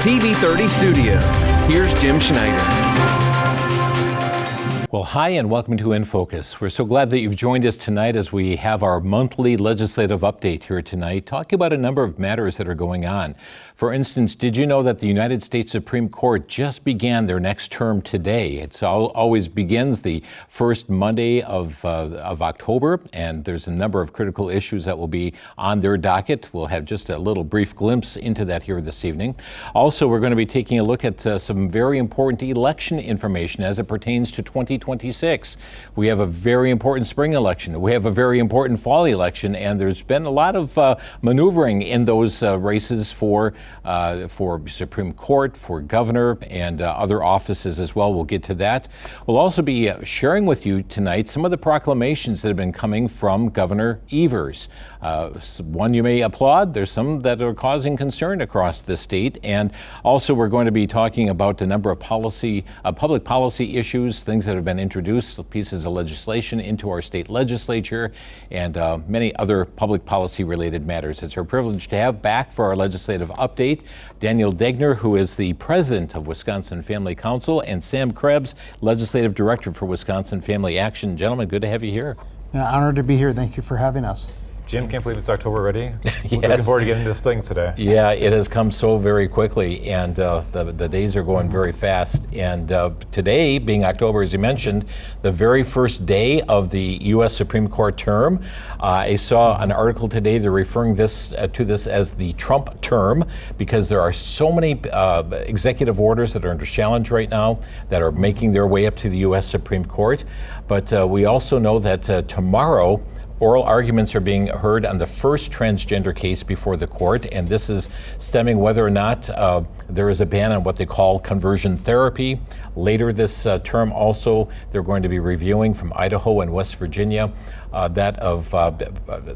TV30 studio. Here's Jim Schneider. Well, hi and welcome to inFocus. We're so glad that you've joined us tonight as we have our monthly legislative update here tonight, talking about a number of matters that are going on. For instance, did you know that the United States Supreme Court just began their next term today? It always begins the first Monday of October, and there's a number of critical issues that will be on their docket. We'll have just a little brief glimpse into that here this evening. Also, we're going to be taking a look at some very important election information as it pertains to 2026. We have a very important spring election. We have a very important fall election, and there's been a lot of maneuvering in those races for Supreme Court, for governor, and other offices as well. We'll get to that. We'll also be sharing with you tonight some of the proclamations that have been coming from Governor Evers. One you may applaud. There's some that are causing concern across the state. And also we're going to be talking about a number of public policy issues, things that have been introduced, pieces of legislation into our state legislature, and many other public policy related matters. It's our privilege to have back for our legislative update Daniel Degner, who is the president of Wisconsin Family Council, and Sam Krebs, legislative director for Wisconsin Family Action. Gentlemen, good to have you here. Honored to be here. Thank you for having us. Jim, can't believe it's October already. Yes. Looking forward to getting into this thing today. Yeah, it has come so very quickly, and the days are going very fast. And today, being October, as you mentioned, the very first day of the U.S. Supreme Court term, I saw an article today. They're referring to this as the Trump term because there are so many executive orders that are under challenge right now that are making their way up to the U.S. Supreme Court. But we also know that tomorrow, oral arguments are being heard on the first transgender case before the court, and this is stemming whether or not there is a ban on what they call conversion therapy. Later this term also, they're going to be reviewing from Idaho and West Virginia that of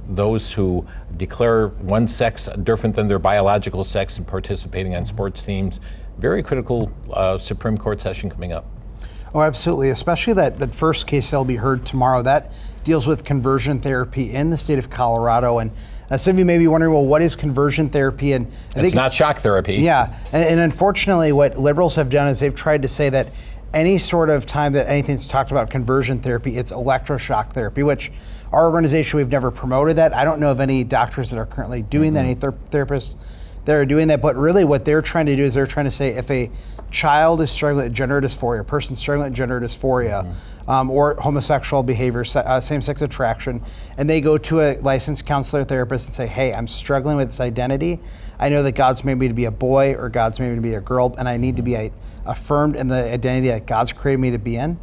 those who declare one sex different than their biological sex and participating on sports teams. Very critical Supreme Court session coming up. Oh, absolutely, especially that first case that'll be heard tomorrow. That deals with conversion therapy in the state of Colorado. And some of you may be wondering, well, what is conversion therapy? And I think it's not shock therapy. Yeah, and unfortunately what liberals have done is they've tried to say that any sort of time that anything's talked about conversion therapy, it's electroshock therapy, which our organization, we've never promoted that. I don't know of any doctors that are currently doing that, any therapists that are doing that, but really what they're trying to do is they're trying to say if a child is struggling with gender dysphoria, a person struggling with gender dysphoria, or homosexual behavior, same-sex attraction, and they go to a licensed counselor therapist and say, hey, I'm struggling with this identity. I know that God's made me to be a boy or God's made me to be a girl, and I need to be affirmed in the identity that God's created me to be in.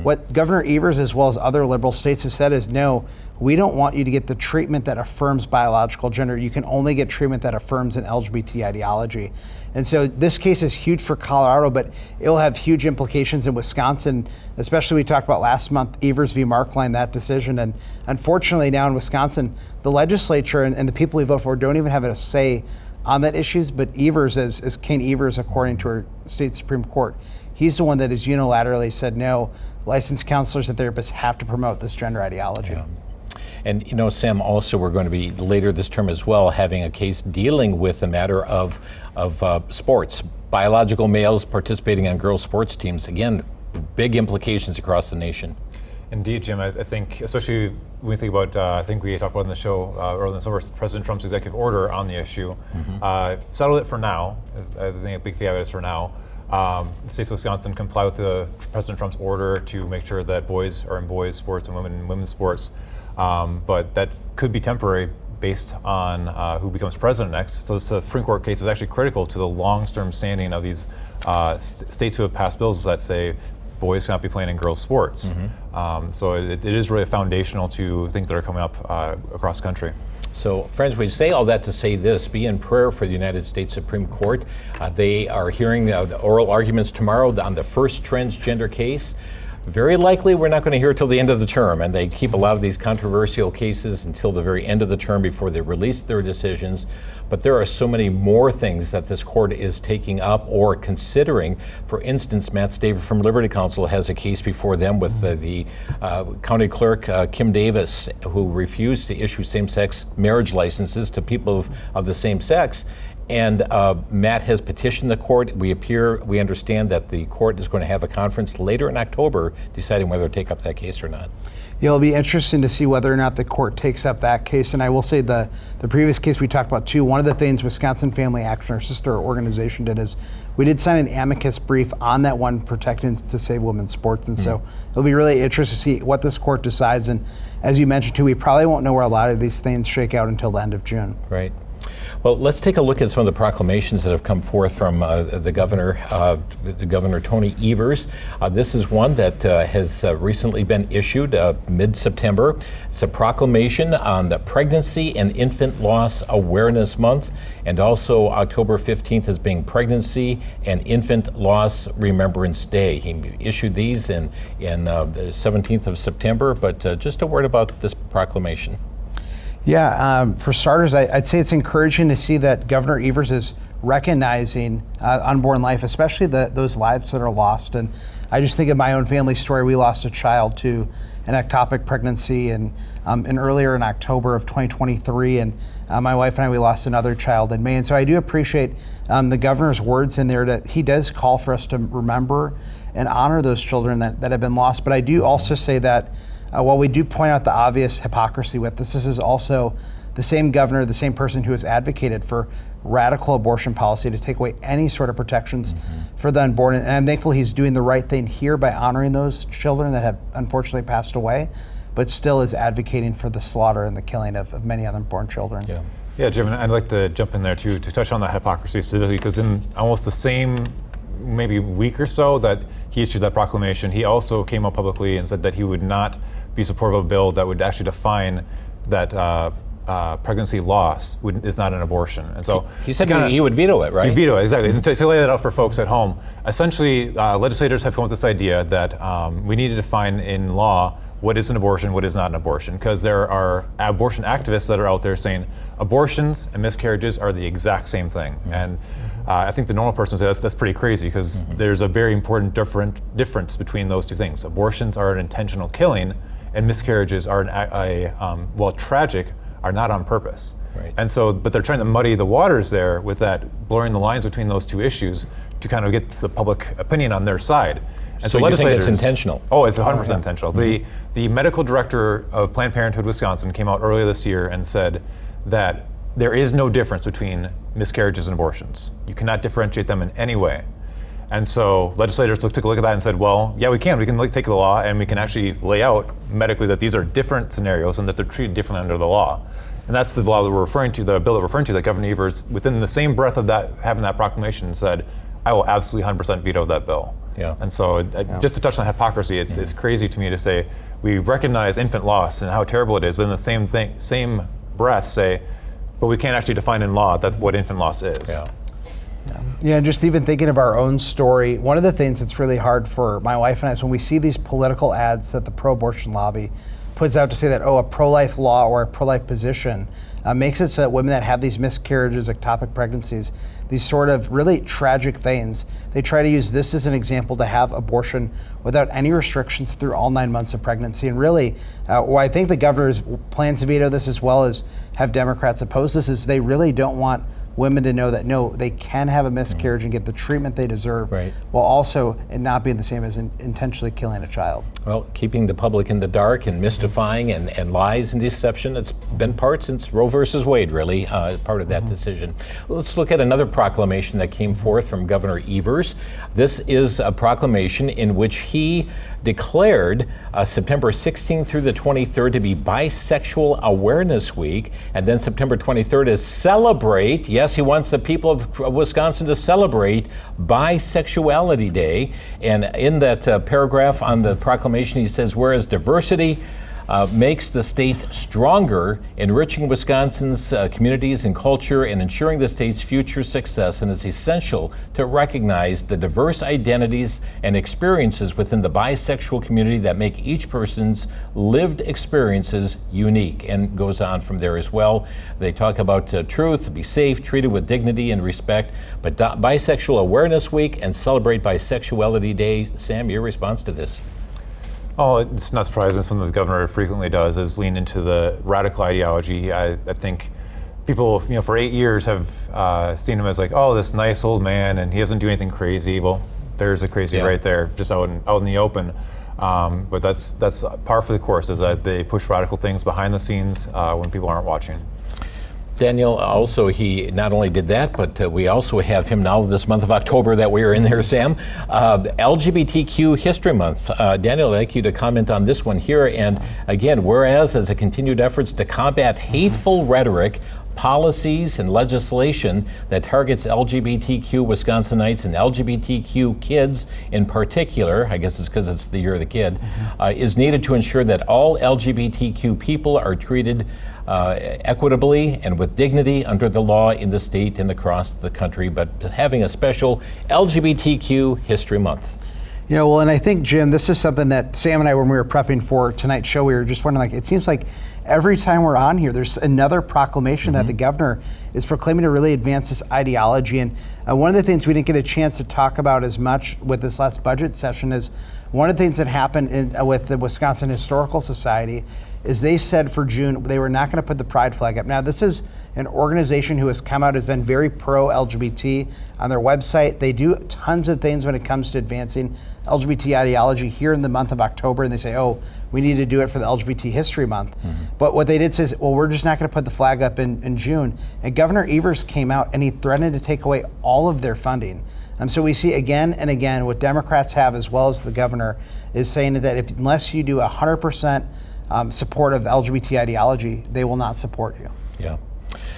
What Governor Evers, as well as other liberal states, have said is, no, we don't want you to get the treatment that affirms biological gender. You can only get treatment that affirms an LGBT ideology. And so this case is huge for Colorado, but it'll have huge implications in Wisconsin, especially we talked about last month, Evers v. Markline, that decision. And unfortunately now in Wisconsin, the legislature and the people we vote for don't even have a say on that issues, but Evers, as Kane Evers, according to our state Supreme Court, he's the one that has unilaterally said, no, licensed counselors and therapists have to promote this gender ideology. Yeah. And you know, Sam, also we're going to be later this term as well having a case dealing with the matter of sports, biological males participating on girls' sports teams. Again, big implications across the nation. Indeed, Jim. I think, especially when we think about, I think we talked about in the show earlier in the summer, President Trump's executive order on the issue. Settle it for now. I think a big caveat is for now. The states of Wisconsin comply with President Trump's order to make sure that boys are in boys' sports and women in women's sports. But that could be temporary based on who becomes president next. So the Supreme Court case is actually critical to the long-term standing of these states who have passed bills that say boys cannot be playing in girls' sports. So it is really foundational to things that are coming up across the country. So, friends, we say all that to say this: be in prayer for the United States Supreme Court. They are hearing the oral arguments tomorrow on the first transgender case. Very likely we're not going to hear it till the end of the term, and they keep a lot of these controversial cases until the very end of the term before they release their decisions. But there are so many more things that this court is taking up or considering. For instance, Matt Staver from Liberty Counsel has a case before them with the county clerk, Kim Davis, who refused to issue same-sex marriage licenses to people of the same sex. And Matt has petitioned the court. We understand that the court is going to have a conference later in October deciding whether to take up that case or not. Yeah, it'll be interesting to see whether or not the court takes up that case. And I will say the previous case we talked about too, one of the things Wisconsin Family Action, our sister organization, did is we did sign an amicus brief on that one, protecting to save women's sports. And so it'll be really interesting to see what this court decides. And as you mentioned too, we probably won't know where a lot of these things shake out until the end of June. Right. Well, let's take a look at some of the proclamations that have come forth from the governor, Governor Tony Evers. This is one that has recently been issued mid-September. It's a proclamation on the Pregnancy and Infant Loss Awareness Month, and also October 15th as being Pregnancy and Infant Loss Remembrance Day. He issued these in the 17th of September, but just a word about this proclamation. Yeah, for starters, I'd say it's encouraging to see that Governor Evers is recognizing unborn life, especially those lives that are lost. And I just think of my own family story. We lost a child to an ectopic pregnancy and earlier in October of 2023. And my wife and I, we lost another child in May. And so I do appreciate the governor's words in there that he does call for us to remember and honor those children that have been lost. But I do also say that while we do point out the obvious hypocrisy with this is also the same governor, the same person who has advocated for radical abortion policy to take away any sort of protections for the unborn. And I'm thankful he's doing the right thing here by honoring those children that have unfortunately passed away, but still is advocating for the slaughter and the killing of many unborn children. Yeah, Jim, and I'd like to jump in there too to touch on that hypocrisy specifically, because in almost the same maybe week or so that he issued that proclamation, he also came out publicly and said that he would not be supportive of a bill that would actually define that pregnancy loss is not an abortion. And so he said he would veto it, right? He'd veto it, exactly. And to lay that out for folks at home, essentially legislators have come up with this idea that we need to define in law what is an abortion, what is not an abortion, because there are abortion activists that are out there saying abortions and miscarriages are the exact same thing. And I think the normal person would say that's pretty crazy, because there's a very important difference between those two things. Abortions are an intentional killing, and miscarriages are while tragic, are not on purpose. Right. And so, but they're trying to muddy the waters there with that, blurring the lines between those two issues to kind of get the public opinion on their side. And so you think it's intentional? Oh, it's 100% intentional. The medical director of Planned Parenthood Wisconsin came out earlier this year and said that there is no difference between miscarriages and abortions. You cannot differentiate them in any way. And so legislators took a look at that and said, well, yeah, we can. We can take the law and we can actually lay out medically that these are different scenarios and that they're treated differently under the law. And that's the law that we're referring to, the bill that we're referring to, that Governor Evers, within the same breath of that, having that proclamation, said, I will absolutely 100% veto that bill. Yeah. And so just to touch on hypocrisy, it's crazy to me to say we recognize infant loss and how terrible it is, but in the same breath say, but we can't actually define in law what infant loss is. Yeah, and just even thinking of our own story, one of the things that's really hard for my wife and I is when we see these political ads that the pro-abortion lobby puts out to say that, a pro-life law or a pro-life position makes it so that women that have these miscarriages, ectopic pregnancies, these sort of really tragic things, they try to use this as an example to have abortion without any restrictions through all 9 months of pregnancy. And really, why I think the governor plans to veto this as well as have Democrats oppose this is they really don't want women to know that, no, they can have a miscarriage and get the treatment they deserve, while also it not being the same as intentionally killing a child. Well, keeping the public in the dark and mystifying and lies and deception, it's been part since Roe versus Wade, really, part of that decision. Let's look at another proclamation that came forth from Governor Evers. This is a proclamation in which he declared September 16th through the 23rd to be Bisexual Awareness Week, and then September 23rd is celebrate, yes, he wants the people of Wisconsin to celebrate Bisexuality Day. And in that paragraph on the proclamation, he says, whereas diversity makes the state stronger, enriching Wisconsin's communities and culture and ensuring the state's future success, and it's essential to recognize the diverse identities and experiences within the bisexual community that make each person's lived experiences unique, and goes on from there as well. They talk about truth, be safe, treated with dignity and respect, but Bisexual Awareness Week and Celebrate Bisexuality Day. Sam, your response to this? Oh, it's not surprising. It's something the governor frequently does, is lean into the radical ideology. I think people, for 8 years have seen him as like, oh, this nice old man, and he doesn't do anything crazy. Well, there's a crazy right there, just out in the open. But that's par for the course, is that they push radical things behind the scenes when people aren't watching. Daniel, also, he not only did that, but we also have him now this month of October that we are in there, Sam, LGBTQ History Month. Daniel, I'd like you to comment on this one here. And again, whereas as a continued efforts to combat hateful rhetoric, policies and legislation that targets LGBTQ Wisconsinites and LGBTQ kids in particular, I guess it's because it's the year of the kid, is needed to ensure that all LGBTQ people are treated equitably and with dignity under the law in the state and across the country, but having a special LGBTQ History Month. Well, and I think, Jim, this is something that Sam and I, when we were prepping for tonight's show, we were just wondering, it seems like every time we're on here, there's another proclamation that the governor is proclaiming to really advance this ideology. And one of the things we didn't get a chance to talk about as much with this last budget session is one of the things that happened with the Wisconsin Historical Society is they said for June they were not going to put the pride flag up. Now, this is an organization who has come out, has been very pro-LGBT on their website. They do tons of things when it comes to advancing LGBT ideology here in the month of October, and they say, oh, we need to do it for the LGBT History Month. But what they did say is, well, we're just not going to put the flag up in June. And Governor Evers came out and he threatened to take away all of their funding. So we see again and again what Democrats have, as well as the governor, is saying that unless you do 100% support of LGBT ideology, they will not support you. Yeah.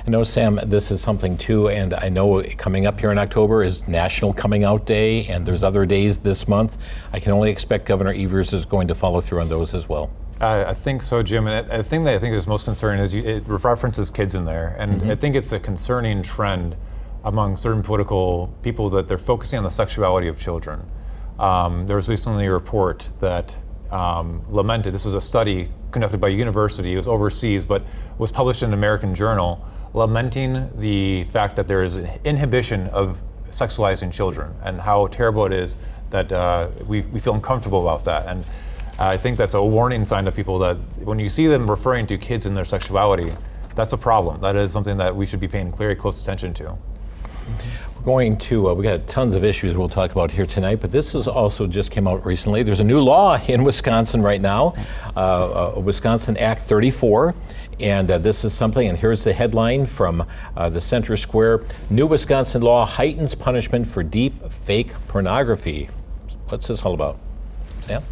I know, Sam, this is something too, and I know coming up here in October is National Coming Out Day, and there's other days this month. I can only expect Governor Evers is going to follow through on those as well. I think so, Jim. And the thing that I think is most concerning is it references kids in there, and I think it's a concerning trend among certain political people that they're focusing on the sexuality of children. There was recently a report that lamented, this is a study conducted by a university, it was overseas, but was published in an American journal, lamenting the fact that there is an inhibition of sexualizing children and how terrible it is that we feel uncomfortable about that. And I think that's a warning sign to people that when you see them referring to kids and their sexuality, that's a problem. That is something that we should be paying very close attention to. We're going to, we got tons of issues we'll talk about here tonight, but this is also just came out recently. There's a new law in Wisconsin right now, Wisconsin Act 34. And this is something, and here's the headline from the Center Square. New Wisconsin law heightens punishment for deep fake pornography. What's this all about? Sam?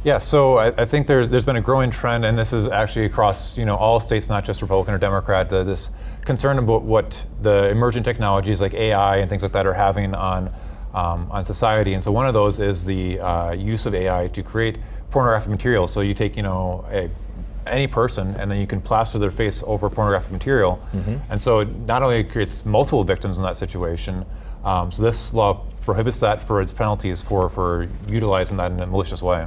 Yeah, so I think there's been a growing trend, and this is actually across all states, not just Republican or Democrat, this concern about what the emerging technologies like AI and things like that are having on society. And so one of those is the use of AI to create pornographic material. So you take any person, and then you can plaster their face over pornographic material. And so it not only creates multiple victims in that situation, so this law prohibits that for its penalties for utilizing that in a malicious way.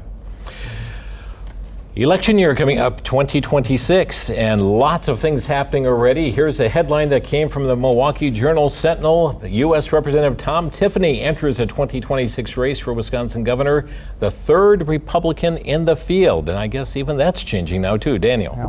Election year coming up, 2026, and lots of things happening already. Here's a headline that came from the Milwaukee Journal-Sentinel. U.S. Representative Tom Tiffany enters a 2026 race for Wisconsin governor, the third Republican in the field. And I guess even that's changing now too. Daniel.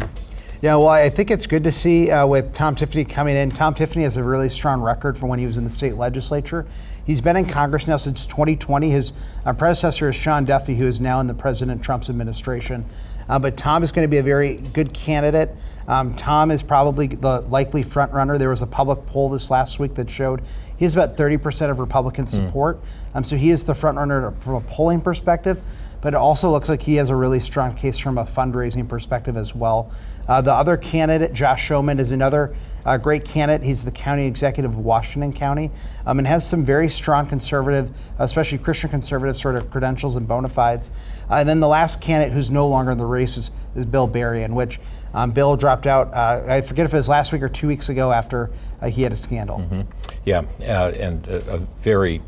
Yeah, well, I think it's good to see with Tom Tiffany coming in. Tom Tiffany has a really strong record from when he was in the state legislature. He's been in Congress now since 2020. His predecessor is Sean Duffy, who is now in the President Trump's administration. But Tom is going to be a very good candidate. Tom is probably the likely front runner. There was a public poll this last week that showed he has about 30% of Republican support. So he is the front runner from a polling perspective, but it also looks like he has a really strong case from a fundraising perspective as well. The other candidate, Josh Schoeman, is another great candidate. He's the county executive of Washington County and has some very strong conservative, especially Christian conservative sort of credentials and bona fides. And then the last candidate who's no longer in the race is Bill Berrien, which Bill dropped out, I forget if it was last week or 2 weeks ago after he had a scandal. Yeah, and a very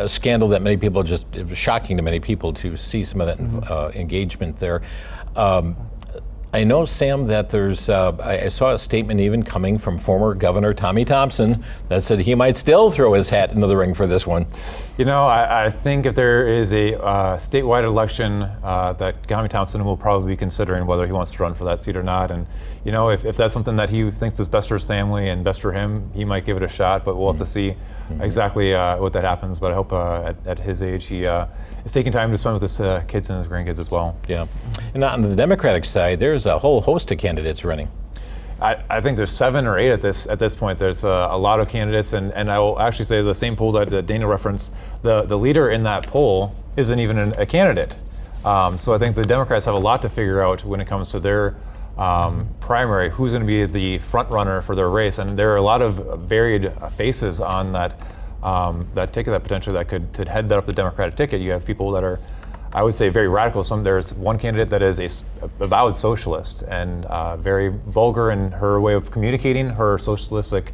scandal that many people it was shocking to many people to see some of that engagement there. I know, Sam, that there's, I saw a statement even coming from former Governor Tommy Thompson that said he might still throw his hat into the ring for this one. You know, I think if there is a statewide election, that Tommy Thompson will probably be considering whether he wants to run for that seat or not. And, you know, if that's something that he thinks is best for his family and best for him, he might give it a shot, but we'll have to see exactly what that happens. But I hope at his age he is taking time to spend with his kids and his grandkids as well. Yeah. And on the Democratic side, there's a whole host of candidates running. I think there's 7 or 8 at this point. There's a lot of candidates, and I will actually say the same poll that Dana referenced, the leader in that poll isn't even a candidate. So I think the Democrats have a lot to figure out when it comes to their primary, who's going to be the front runner for their race, and there are a lot of varied faces on that ticket that potentially that could head that up the Democratic ticket. You have people that are, I would say, very radical. There's one candidate that is a avowed socialist and very vulgar in her way of communicating her socialistic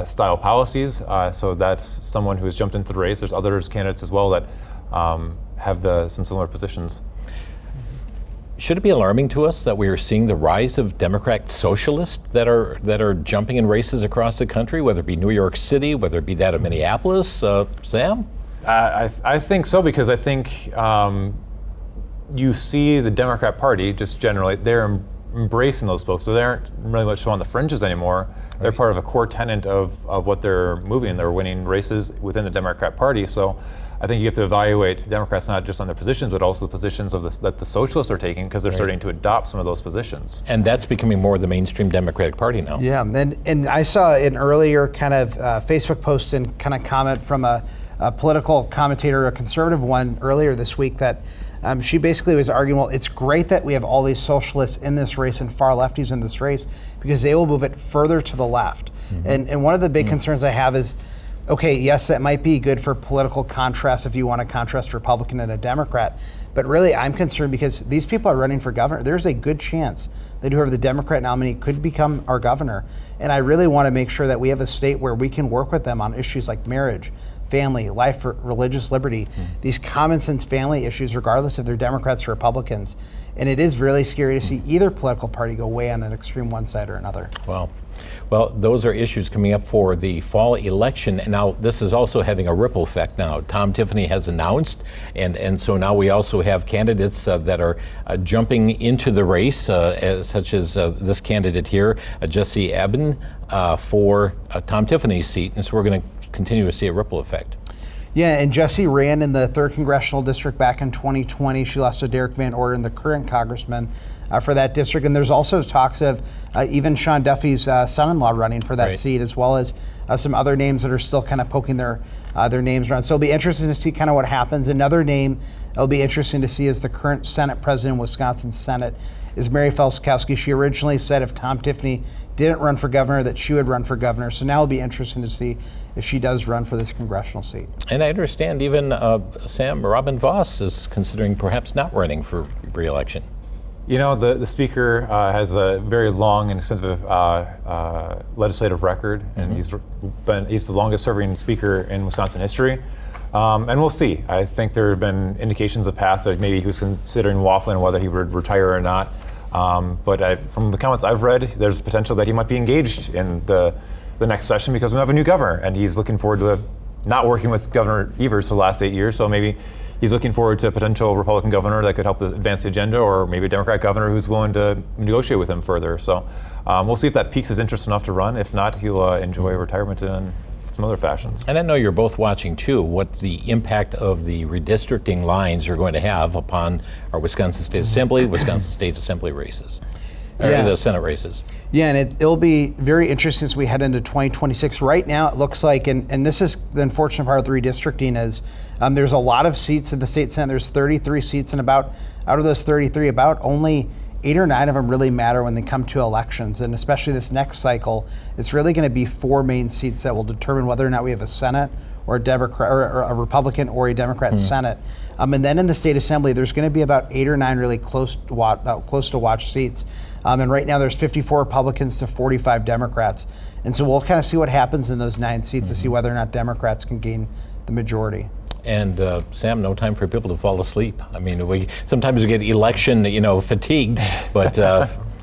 style policies. So that's someone who has jumped into the race. There's others candidates as well that have some similar positions. Should it be alarming to us that we are seeing the rise of Democrat socialists that are jumping in races across the country, whether it be New York City, whether it be that of Minneapolis? Sam? I think so, because I think you see the Democrat Party just generally, they're embracing those folks. So they aren't really much on the fringes anymore. They're part of a core tenet of what they're moving. They're winning races within the Democrat Party. So I think you have to evaluate Democrats not just on their positions, but also the positions that the socialists are taking, because they're starting to adopt some of those positions. And that's becoming more of the mainstream Democratic Party now. Yeah, and I saw an earlier kind of Facebook post and kind of comment from a political commentator, a conservative one, earlier this week that she basically was arguing, well, it's great that we have all these socialists in this race and far lefties in this race because they will move it further to the left. And one of the big concerns I have is, okay, yes, that might be good for political contrast if you want to contrast a Republican and a Democrat, but really I'm concerned because these people are running for governor. There's a good chance that whoever the Democrat nominee could become our governor. And I really want to make sure that we have a state where we can work with them on issues like marriage, family, life, religious liberty, these common sense family issues, regardless if they're Democrats or Republicans. And it is really scary to see either political party go way on an extreme one side or another. Wow. Well, those are issues coming up for the fall election. And now this is also having a ripple effect now. Tom Tiffany has announced, and so now we also have candidates that are jumping into the race, such as this candidate here, Jesse Eben, for Tom Tiffany's seat. And so we're going to continue to see a ripple effect. Yeah, and Jesse ran in the 3rd Congressional District back in 2020. She lost to Derek Van Orden, the current congressman for that district. And there's also talks of even Sean Duffy's son-in-law running for that seat, as well as some other names that are still kind of poking their names around. So it'll be interesting to see kind of what happens. Another name it'll be interesting to see is the current Senate president in Wisconsin Senate is Mary Felskowski. She originally said if Tom Tiffany didn't run for governor, that she would run for governor. So now it'll be interesting to see if she does run for this congressional seat. And I understand even Sam, Robin Vos is considering perhaps not running for re-election. You know, the speaker has a very long and extensive legislative record, and he's the longest serving speaker in Wisconsin history. And we'll see. I think there have been indications in the past that maybe he was considering waffling whether he would retire or not. But from the comments I've read, there's potential that he might be engaged in the next session because we have a new governor, and he's looking forward to not working with Governor Evers for the last 8 years. So maybe he's looking forward to a potential Republican governor that could help advance the agenda, or maybe a Democrat governor who's willing to negotiate with him further. So we'll see if that piques his interest enough to run. If not, he'll enjoy retirement in some other fashions. And I know you're both watching too what the impact of the redistricting lines are going to have upon our Wisconsin State Assembly, Wisconsin State Assembly races. The Senate races. Yeah, and it'll be very interesting as we head into 2026. Right now, it looks like, and this is the unfortunate part of the redistricting, is there's a lot of seats in the state Senate. There's 33 seats, and out of those 33, about only 8 or 9 of them really matter when they come to elections. And especially this next cycle, it's really going to be 4 main seats that will determine whether or not we have a Senate or a Democrat, or a Republican or a Democrat Senate. And then in the state assembly, there's going to be about 8 or 9 really close to watch seats. And right now there's 54 Republicans to 45 Democrats. And so we'll kind of see what happens in those 9 seats to see whether or not Democrats can gain the majority. And Sam, no time for people to fall asleep. I mean, sometimes we get election, fatigued, but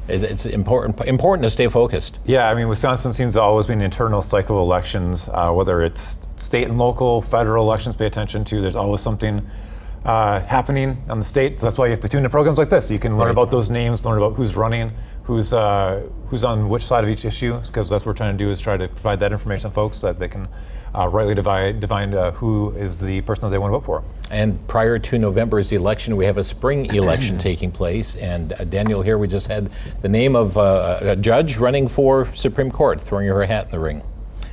It's important to stay focused. Yeah, I mean, Wisconsin seems to always be an internal cycle of elections, whether it's state and local, federal elections pay attention to. There's always something happening on the state. So that's why you have to tune to programs like this. So you can learn about those names, learn about who's running, who's on which side of each issue, because that's what we're trying to do is try to provide that information to folks so that they can rightly divine who is the person that they want to vote for. And prior to November's election, we have a spring election taking place. And Daniel, here we just had the name of a judge running for Supreme Court, throwing her hat in the ring,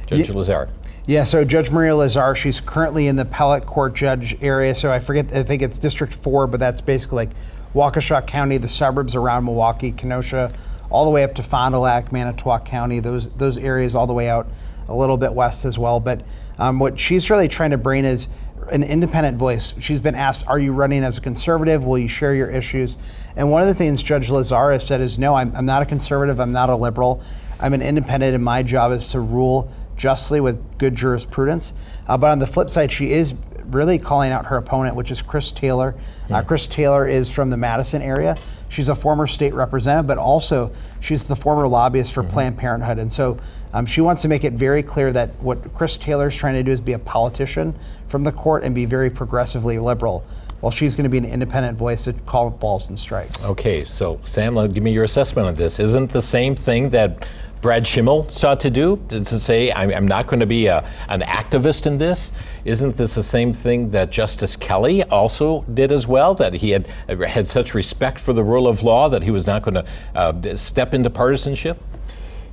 Judge Lazar. Yeah, so Judge Maria Lazar, she's currently in the appellate court judge area. So I think it's District 4, but that's basically like Waukesha County, the suburbs around Milwaukee, Kenosha, all the way up to Fond du Lac, Manitowoc County, those areas all the way out a little bit west as well. But what she's really trying to bring is an independent voice. She's been asked, are you running as a conservative? Will you share your issues? And one of the things Judge Lazar has said is, no, I'm not a conservative, I'm not a liberal. I'm an independent, and my job is to rule justly with good jurisprudence. But on the flip side, she is really calling out her opponent, which is Chris Taylor. Chris Taylor is from the Madison area. She's a former state representative, but also she's the former lobbyist for Planned Parenthood. And so she wants to make it very clear that what Chris Taylor's trying to do is be a politician from the court and be very progressively liberal, while she's going to be an independent voice to call balls and strikes. Okay, so Sam, give me your assessment of this. Isn't the same thing that Brad Schimmel sought to do, to say, I'm not going to be an activist in this? Isn't this the same thing that Justice Kelly also did as well, that he had such respect for the rule of law that he was not going to step into partisanship?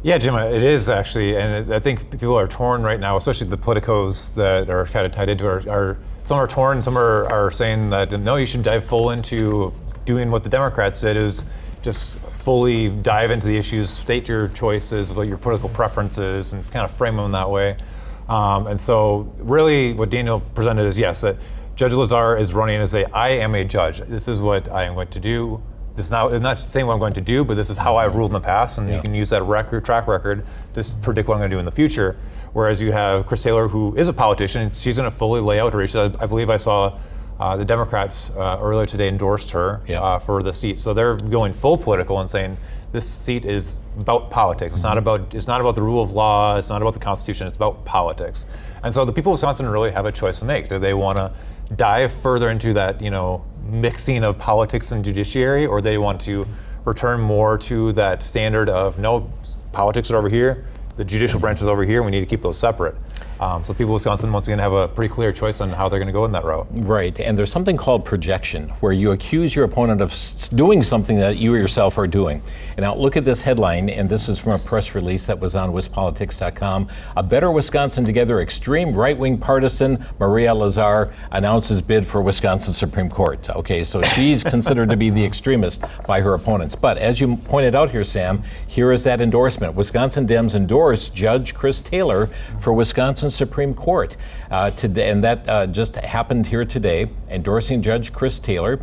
Yeah, Jim, it is actually, and I think people are torn right now, especially the politicos that are kind of tied into it. Some are torn, some are saying that, no, you should dive full into doing what the Democrats did, is just fully dive into the issues, state your choices, about your political preferences, and kind of frame them that way. And so really what Daniel presented is, yes, that Judge Lazar is running as I am a judge. This is what I am going to do. This is not saying what I'm going to do, but this is how I've ruled in the past, and you can use that track record to predict what I'm going to do in the future. Whereas you have Chris Taylor, who is a politician, she's going to fully lay out her issues. I believe I saw the Democrats earlier today endorsed her for the seat. So they're going full political and saying this seat is about politics. It's not about the rule of law. It's not about the Constitution. It's about politics. And so the people of Wisconsin really have a choice to make. Do they want to dive further into that, mixing of politics and judiciary, or they want to return more to that standard of, no, politics are over here, the judicial branch is over here, we need to keep those separate. So people of Wisconsin, once again, have a pretty clear choice on how they're going to go in that route. Right, and there's something called projection, where you accuse your opponent of doing something that you yourself are doing. And now look at this headline, and this is from a press release that was on wispolitics.com. A Better Wisconsin Together extreme right-wing partisan Maria Lazar announces bid for Wisconsin Supreme Court. Okay, so she's considered to be the extremist by her opponents. But as you pointed out here, Sam, here is that endorsement. Wisconsin Dems endorse Judge Chris Taylor for Wisconsin Supreme Court today, and that just happened here today, endorsing Judge Chris Taylor.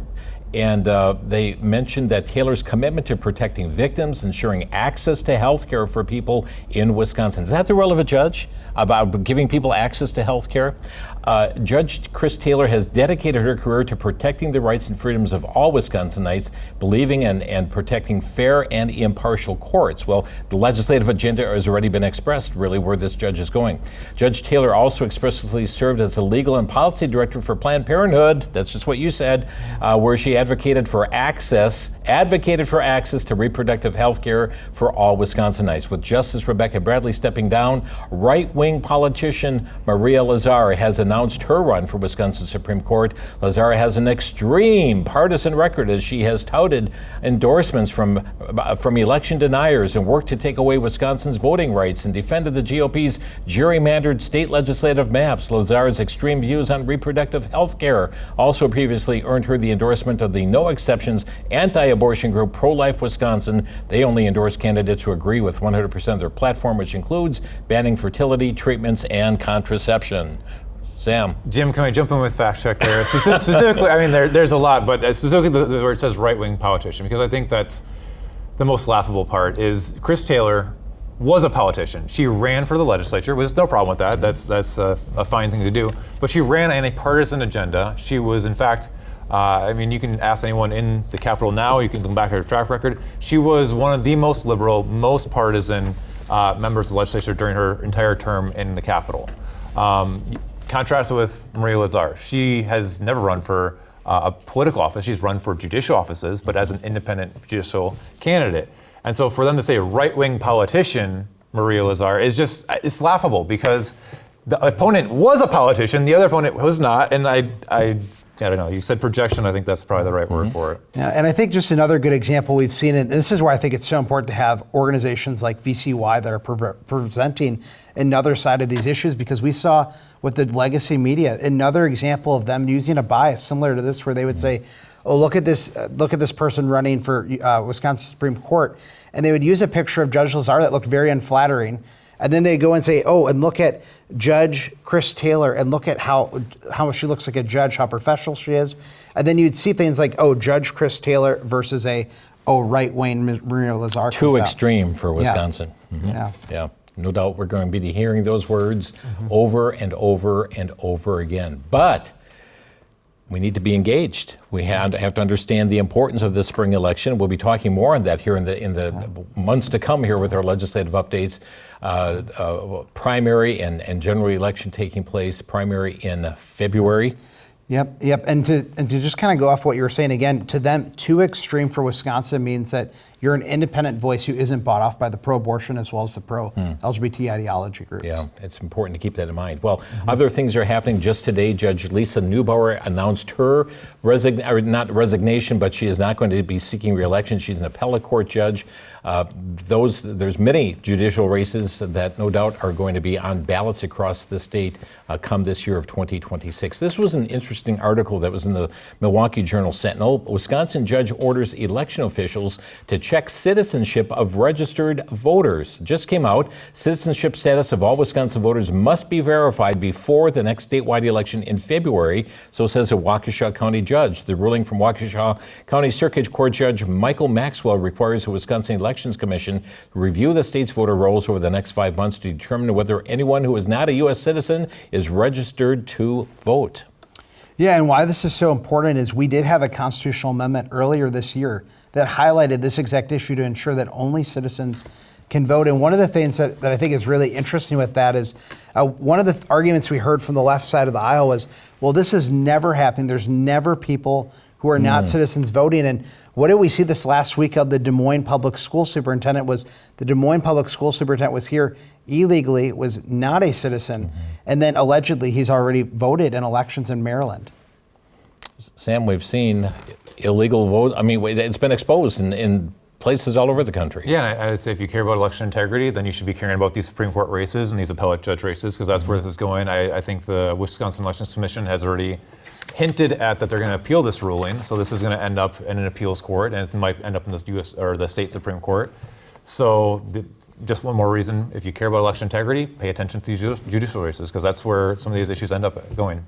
And they mentioned that Taylor's commitment to protecting victims, ensuring access to health care for people in Wisconsin. Is that the role of a judge, about giving people access to health care? Judge Chris Taylor has dedicated her career to protecting the rights and freedoms of all Wisconsinites, believing and protecting fair and impartial courts. Well, the legislative agenda has already been expressed, really, where this judge is going. Judge Taylor also expressly served as the legal and policy director for Planned Parenthood. That's just what you said, where she advocated for access to reproductive health care for all Wisconsinites. With Justice Rebecca Bradley stepping down, right-wing politician Maria Lazar has announced her run for Wisconsin Supreme Court. Lazar has an extreme partisan record, as she has touted endorsements from election deniers and worked to take away Wisconsin's voting rights and defended the GOP's gerrymandered state legislative maps. Lazar's extreme views on reproductive health care also previously earned her the endorsement of the No Exceptions anti-abortion group Pro-Life Wisconsin. They only endorse candidates who agree with 100% of their platform, which includes banning fertility treatments and contraception. Sam. Jim, can I jump in with fact check there? Specifically, I mean, there's a lot, but specifically where it says right-wing politician, because I think that's the most laughable part, is Chris Taylor was a politician. She ran for the legislature, which is no problem with that. That's a fine thing to do. But she ran on a partisan agenda. She was, in fact, I mean, you can ask anyone in the Capitol now, you can look back at her track record. She was one of the most liberal, most partisan members of the legislature during her entire term in the Capitol. Contrast it with Maria Lazar. She has never run for a political office. She's run for judicial offices, but as an independent judicial candidate. And so for them to say right-wing politician, Maria Lazar, is just, it's laughable because the opponent was a politician, the other opponent was not, and I don't know, you said projection, I think that's probably the right word for it. Yeah, and I think just another good example we've seen, and this is where I think it's so important to have organizations like VCY that are presenting another side of these issues, because we saw with the legacy media, another example of them using a bias similar to this, where they would say, oh, look at this person running for Wisconsin Supreme Court, and they would use a picture of Judge Lazar that looked very unflattering. And then they go and say, oh, and look at Judge Chris Taylor, and look at how she looks like a judge, how professional she is. And then you'd see things like, oh, Judge Chris Taylor versus right-wing Maria Lazar. Too extreme for Wisconsin. Yeah. Mm-hmm. Yeah. No doubt we're going to be hearing those words over and over and over again. But we need to be engaged. We have to understand the importance of this spring election. We'll be talking more on that here in the months to come here with our legislative updates. Primary and general election taking place, primary in February. Yep. And to just kind of go off what you were saying again, to them, too extreme for Wisconsin means that you're an independent voice who isn't bought off by the pro-abortion as well as the pro-LGBT ideology groups. Yeah, it's important to keep that in mind. Well, other things are happening. Just today, Judge Lisa Neubauer announced her not resignation, but she is not going to be seeking re-election. She's an appellate court judge. There's many judicial races that no doubt are going to be on ballots across the state come this year of 2026. This was an interesting article that was in the Milwaukee Journal Sentinel. Wisconsin judge orders election officials to check citizenship of registered voters. Just came out. Citizenship status of all Wisconsin voters must be verified before the next statewide election in February, so says a Waukesha County judge. The ruling from Waukesha County Circuit Court Judge Michael Maxwell requires the Wisconsin Elections Commission to review the state's voter rolls over the next 5 months to determine whether anyone who is not a U.S. citizen is registered to vote. Yeah, and why this is so important is we did have a constitutional amendment earlier this year that highlighted this exact issue to ensure that only citizens can vote. And one of the things that I think is really interesting with that is one of the arguments we heard from the left side of the aisle was, well, this is never happening. There's never people who are not citizens voting. And what did we see this last week of the Des Moines Public School Superintendent was the Des Moines Public School Superintendent was here illegally, was not a citizen. And then allegedly he's already voted in elections in Maryland. Sam, we've seen illegal vote. I mean, it's been exposed in places all over the country. Yeah, and I'd say if you care about election integrity, then you should be caring about these Supreme Court races and these appellate judge races, because that's where this is going. I think the Wisconsin Elections Commission has already hinted at that they're going to appeal this ruling. So this is going to end up in an appeals court, and it might end up in the U.S. or the state Supreme Court. So just one more reason, if you care about election integrity, pay attention to these judicial races, because that's where some of these issues end up going.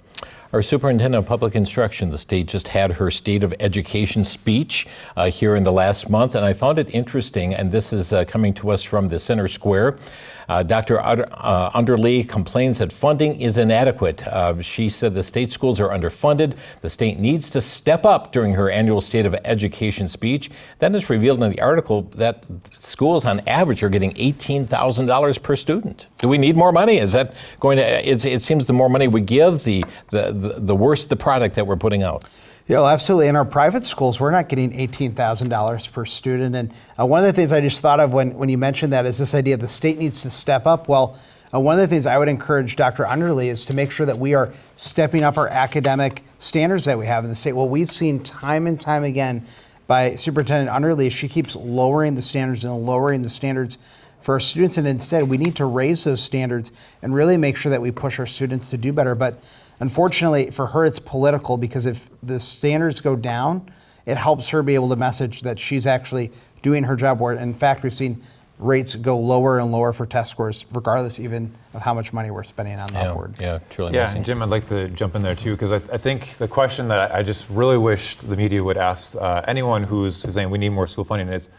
Our Superintendent of Public Instruction, the state just had her State of Education speech here in the last month, and I found it interesting, and this is coming to us from the Center Square. Dr. Underly complains that funding is inadequate. She said the state schools are underfunded. The state needs to step up during her annual State of Education speech. Then it's revealed in the article that schools on average are getting $18,000 per student. Do we need more money? Is that going to, it seems the more money we give, the worse the product that we're putting out. Yeah, well, absolutely. In our private schools, we're not getting $18,000 per student. And one of the things I just thought of when you mentioned that is this idea the state needs to step up. Well, one of the things I would encourage Dr. Underly is to make sure that we are stepping up our academic standards that we have in the state. Well, we've seen time and time again by Superintendent Underly, she keeps lowering the standards and lowering the standards for our students. And instead, we need to raise those standards and really make sure that we push our students to do better. But unfortunately for her, it's political, because if the standards go down, it helps her be able to message that she's actually doing her job. Where in fact, we've seen rates go lower and lower for test scores, regardless even of how much money we're spending on the upward. Yeah, truly Yeah, amazing. and Jim, I'd like to jump in there too, because I think the question that I just really wished the media would ask anyone who's saying we need more school funding is,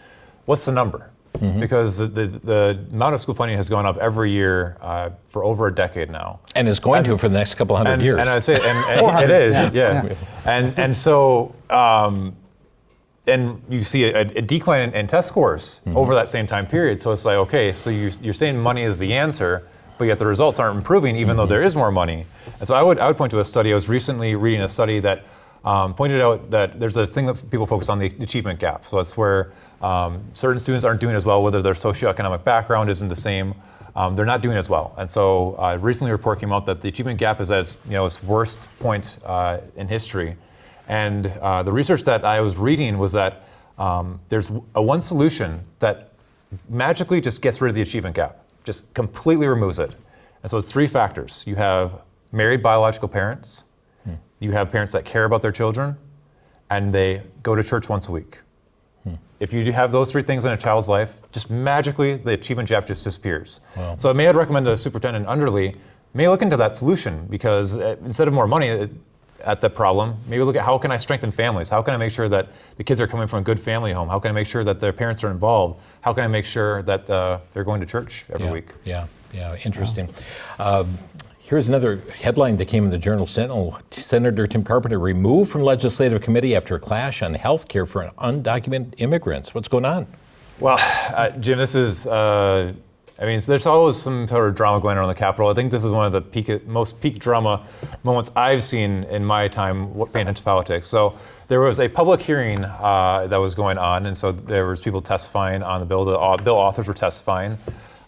what's the number? because the amount of school funding has gone up every year for over a decade now. And it's going to for the next couple hundred years. And I say, and it is, yeah. And so, and you see a decline in test scores over that same time period. So it's like, okay, so you're saying money is the answer, but yet the results aren't improving even though there is more money. And so I would point to a study. I was recently reading a study that pointed out that there's a thing that people focus on, the achievement gap. So that's where certain students aren't doing as well, whether their socioeconomic background isn't the same. They're not doing as well. And so recently a report came out that the achievement gap is at its worst point in history. And the research that I was reading was that there's one solution that magically just gets rid of the achievement gap, just completely removes it. And so it's three factors. You have married biological parents, you have parents that care about their children, and they go to church once a week. If you have those three things in a child's life, just magically the achievement gap just disappears. Wow. So I'd recommend the superintendent Underly may look into that solution, because instead of more money at the problem, maybe look at how can I strengthen families? How can I make sure that the kids are coming from a good family home? How can I make sure that their parents are involved? How can I make sure that they're going to church every week? Yeah, interesting. Here's another headline that came in the Journal Sentinel. Senator Tim Carpenter removed from legislative committee after a clash on health care for undocumented immigrants. What's going on? Well, Jim, this is, so there's always some sort of drama going on in the Capitol. I think this is one of the most peak drama moments I've seen in my time paying attention to politics. So there was a public hearing that was going on, and so there was people testifying on the bill. The bill authors were testifying.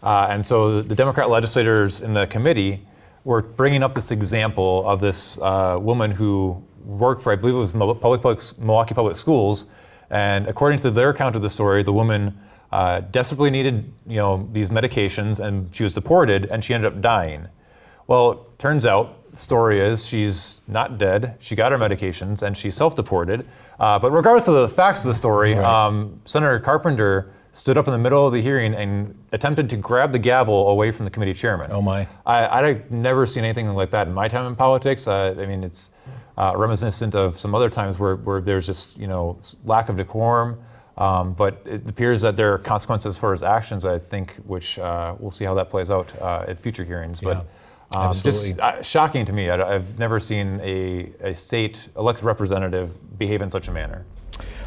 And so the Democrat legislators in the committee were bringing up this example of this woman who worked for, I believe it was Milwaukee Public Schools, and according to their account of the story, the woman desperately needed these medications, and she was deported, and she ended up dying. Well, it turns out the story is she's not dead. She got her medications, and she's self-deported. But regardless of the facts of the story, Senator Carpenter stood up in the middle of the hearing and attempted to grab the gavel away from the committee chairman. Oh my! I've never seen anything like that in my time in politics. It's reminiscent of some other times where there's just lack of decorum. But it appears that there are consequences for his actions, I think, which we'll see how that plays out at future hearings. Yeah, but just shocking to me. I've never seen a state elected representative behave in such a manner.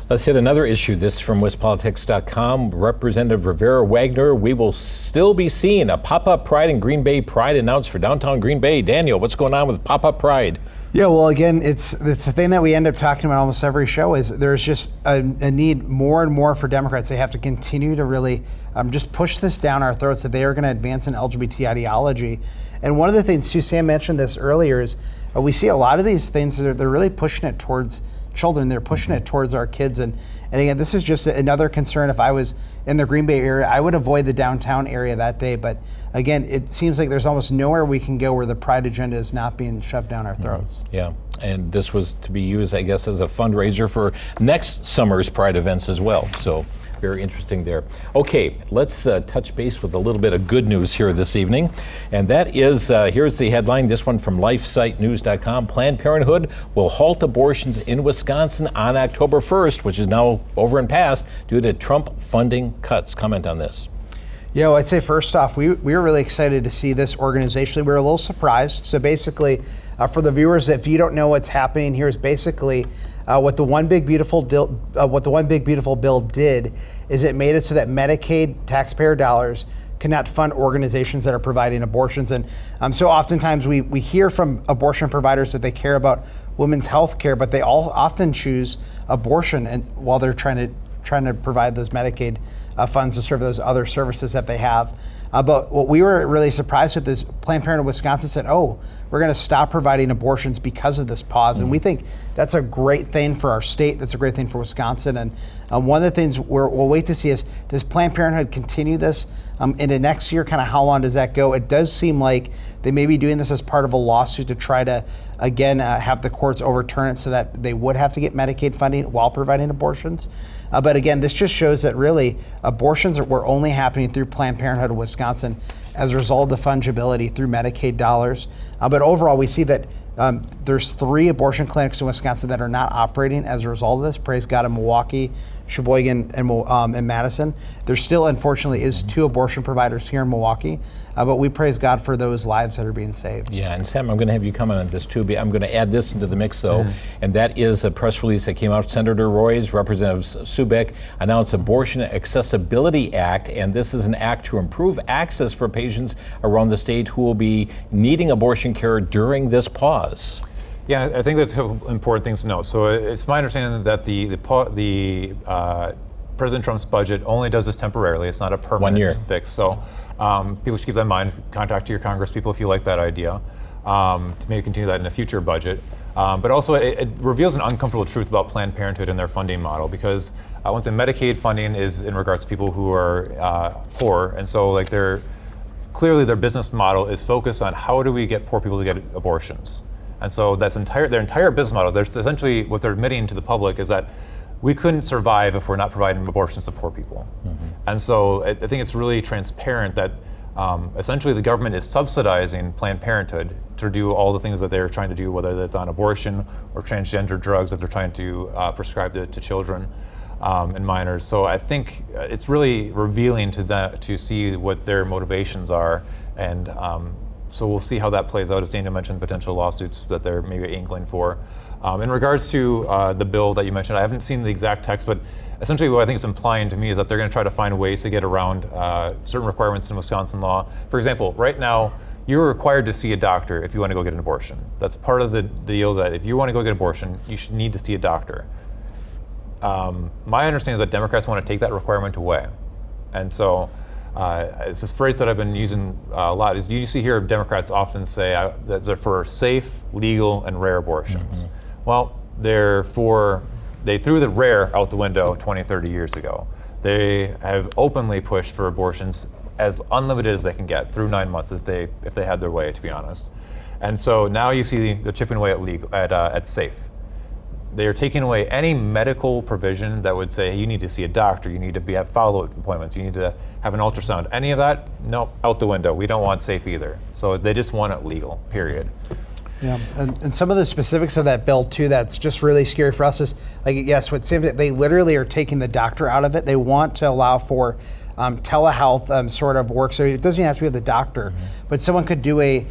Let's hit another issue. This from WestPolitics.com. Representative Rivera Wagner, we will still be seeing a pop-up Pride in Green Bay Pride announced for downtown Green Bay. Daniel, what's going on with pop-up Pride? Yeah, well, again, it's the thing that we end up talking about almost every show is there's just a need more and more for Democrats. They have to continue to really just push this down our throats that they are going to advance an LGBT ideology. And one of the things, too, Sam mentioned this earlier, is we see a lot of these things, they're really pushing it towards children. They're pushing it towards our kids. And again, this is just another concern. If I was in the Green Bay area, I would avoid the downtown area that day. But again, it seems like there's almost nowhere we can go where the Pride agenda is not being shoved down our throats. Yeah, and this was to be used, I guess, as a fundraiser for next summer's Pride events as well. So very interesting there. Okay, let's touch base with a little bit of good news here this evening. And that is, here's the headline, this one from LifeSiteNews.com. Planned Parenthood will halt abortions in Wisconsin on October 1st, which is now over and past, due to Trump funding cuts. Comment on this. Yeah, well, I'd say first off, we were really excited to see this organization. We were a little surprised. So basically, for the viewers, if you don't know what's happening here, is basically what the One Big Beautiful Bill did is it made it so that Medicaid taxpayer dollars cannot fund organizations that are providing abortions. And so oftentimes we hear from abortion providers that they care about women's health care, but they all often choose abortion and while they're trying to provide those Medicaid funds to serve those other services that they have. But what we were really surprised with is Planned Parenthood Wisconsin said, we're going to stop providing abortions because of this pause. And we think that's a great thing for our state. That's a great thing for Wisconsin. And one of the things we'll wait to see is, does Planned Parenthood continue this into next year? Kind of how long does that go? It does seem like they may be doing this as part of a lawsuit to try to, again, have the courts overturn it so that they would have to get Medicaid funding while providing abortions. But again, this just shows that really abortions were only happening through Planned Parenthood of Wisconsin as a result of the fungibility through Medicaid dollars. But overall, we see that there's 3 abortion clinics in Wisconsin that are not operating as a result of this. Praise God in Milwaukee, Sheboygan and Madison. There still, unfortunately, is 2 abortion providers here in Milwaukee, but we praise God for those lives that are being saved. Yeah, and Sam, I'm going to have you comment on this too. But I'm going to add this into the mix, though, and that is a press release that came out. Senator Roy's, Representative Subek announced Abortion Accessibility Act, and this is an act to improve access for patients around the state who will be needing abortion care during this pause. Yeah, I think that's important things to know. So it's my understanding that the President Trump's budget only does this temporarily. It's not a permanent 1 year fix. So people should keep that in mind. Contact your Congress people if you like that idea. To maybe continue that in a future budget. But also it reveals an uncomfortable truth about Planned Parenthood and their funding model, because once the Medicaid funding is in regards to people who are poor, and so like clearly their business model is focused on how do we get poor people to get abortions. And so that's their entire business model. There's essentially what they're admitting to the public is that we couldn't survive if we're not providing abortions to poor people. And so I think it's really transparent that essentially the government is subsidizing Planned Parenthood to do all the things that they're trying to do, whether that's on abortion or transgender drugs that they're trying to prescribe to children and minors. So I think it's really revealing to see what their motivations are, and so we'll see how that plays out. As Daniel mentioned, potential lawsuits that they're maybe angling for. In regards to the bill that you mentioned, I haven't seen the exact text, but essentially what I think it's implying to me is that they're going to try to find ways to get around certain requirements in Wisconsin law. For example, right now, you're required to see a doctor if you want to go get an abortion. That's part of the deal, that if you want to go get an abortion, you should need to see a doctor. My understanding is that Democrats want to take that requirement away. And so it's this phrase that I've been using a lot, is you see here Democrats often say that they're for safe, legal, and rare abortions. Well, they threw the rare out the window 20, 30 years ago. They have openly pushed for abortions as unlimited as they can get through 9 months if they had their way, to be honest. And so now you see the chipping away at safe. They are taking away any medical provision that would say, hey, you need to see a doctor, you need to have follow-up appointments, you need to have an ultrasound. Any of that, nope, out the window. We don't want safe either. So they just want it legal, period. Yeah, and some of the specifics of that bill too, that's just really scary for us is, like, yes, what Sam, they literally are taking the doctor out of it. They want to allow for telehealth sort of work. So it doesn't even have to be with the doctor, but someone could do a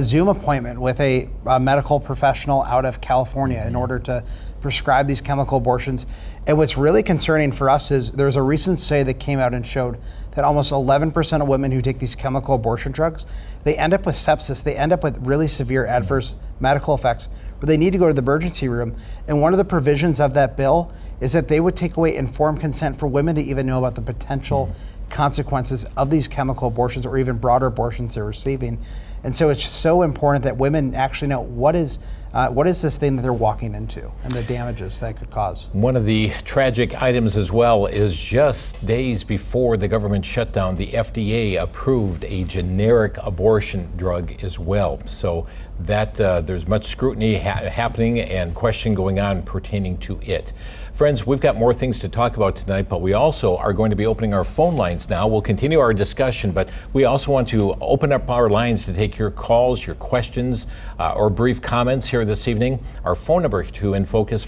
Zoom appointment with a medical professional out of California in order to prescribe these chemical abortions. And what's really concerning for us is there's a recent study that came out and showed that almost 11% of women who take these chemical abortion drugs, they end up with sepsis. They end up with really severe adverse medical effects where they need to go to the emergency room. And one of the provisions of that bill is that they would take away informed consent for women to even know about the potential consequences of these chemical abortions or even broader abortions they're receiving. And so it's so important that women actually know what is this thing that they're walking into and the damages that could cause. One of the tragic items as well is just days before the government shutdown, the FDA approved a generic abortion drug as well. So that there's much scrutiny happening and question going on pertaining to it. Friends, we've got more things to talk about tonight, but we also are going to be opening our phone lines now. We'll continue our discussion, but we also want to open up our lines to take your calls, your questions, or brief comments here this evening. Our phone number to inFocus,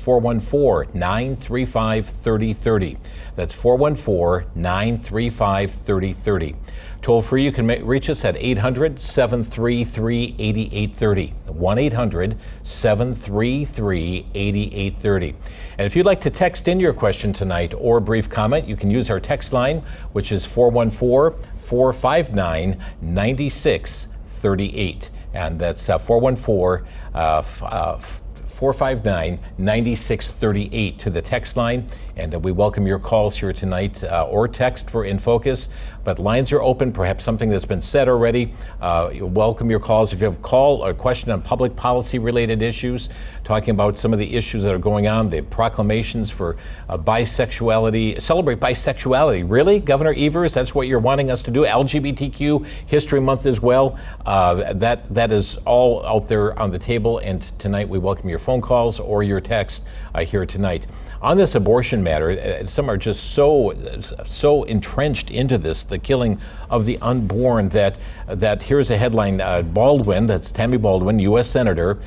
414-935-3030. That's 414-935-3030. Toll free, you can reach us at 800-733-8830. 1-800-733-8830. And if you'd like to text in your question tonight or a brief comment, you can use our text line, which is 414-459-9638. And that's 414-459-9638 to the text line. And we welcome your calls here tonight or text for inFocus. But lines are open, perhaps something that's been said already. Welcome your calls. If you have a call or a question on public policy related issues, talking about some of the issues that are going on, the proclamations for bisexuality, celebrate bisexuality. Really? Governor Evers, that's what you're wanting us to do? LGBTQ History Month as well. That is all out there on the table. And tonight we welcome your phone calls or your text here tonight. On this abortion matter, some are just so entrenched into this, the killing of the unborn, that here's a headline, Baldwin, that's Tammy Baldwin, U.S. Senator,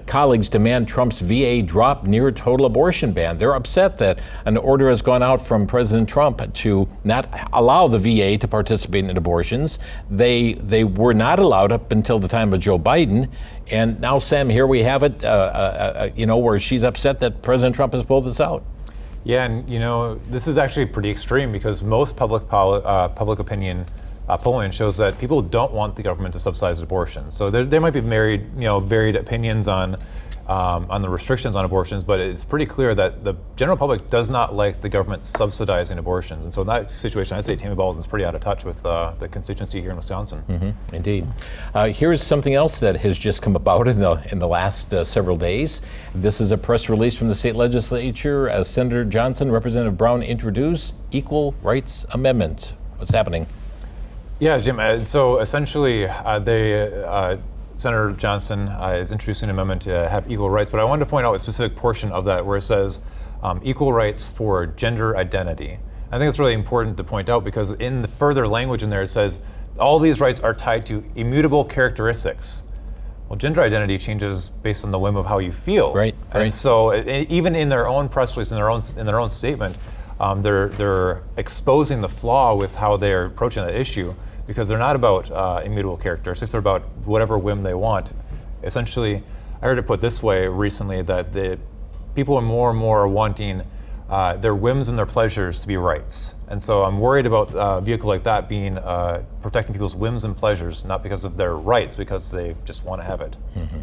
colleagues demand Trump's VA drop near total abortion ban. They're upset that an order has gone out from President Trump to not allow the VA to participate in abortions. They were not allowed up until the time of Joe Biden. And now, Sam, here we have it, where she's upset that President Trump has pulled this out. Yeah, and this is actually pretty extreme because most public opinion polling shows that people don't want the government to subsidize abortion. So there might be varied opinions on the restrictions on abortions, but it's pretty clear that the general public does not like the government subsidizing abortions. And so in that situation, I'd say Tammy Baldwin's pretty out of touch with the constituency here in Wisconsin. Mm-hmm. Indeed. Here's something else that has just come about in the last several days. This is a press release from the state legislature. Senator Johnson, Representative Brown introduced Equal Rights Amendment. What's happening? Yeah, Jim. So essentially, Senator Johnson is introducing an amendment to have equal rights, but I wanted to point out a specific portion of that where it says equal rights for gender identity. I think it's really important to point out because in the further language in there, it says all these rights are tied to immutable characteristics. Well, gender identity changes based on the whim of how you feel. Right. And so even in their own press release, in their own statement, they're exposing the flaw with how they're approaching that issue. Because they're not about immutable characteristics, they're about whatever whim they want. Essentially, I heard it put this way recently that the people are more and more wanting their whims and their pleasures to be rights. And so I'm worried about a vehicle like that being protecting people's whims and pleasures, not because of their rights, because they just want to have it. Mm-hmm.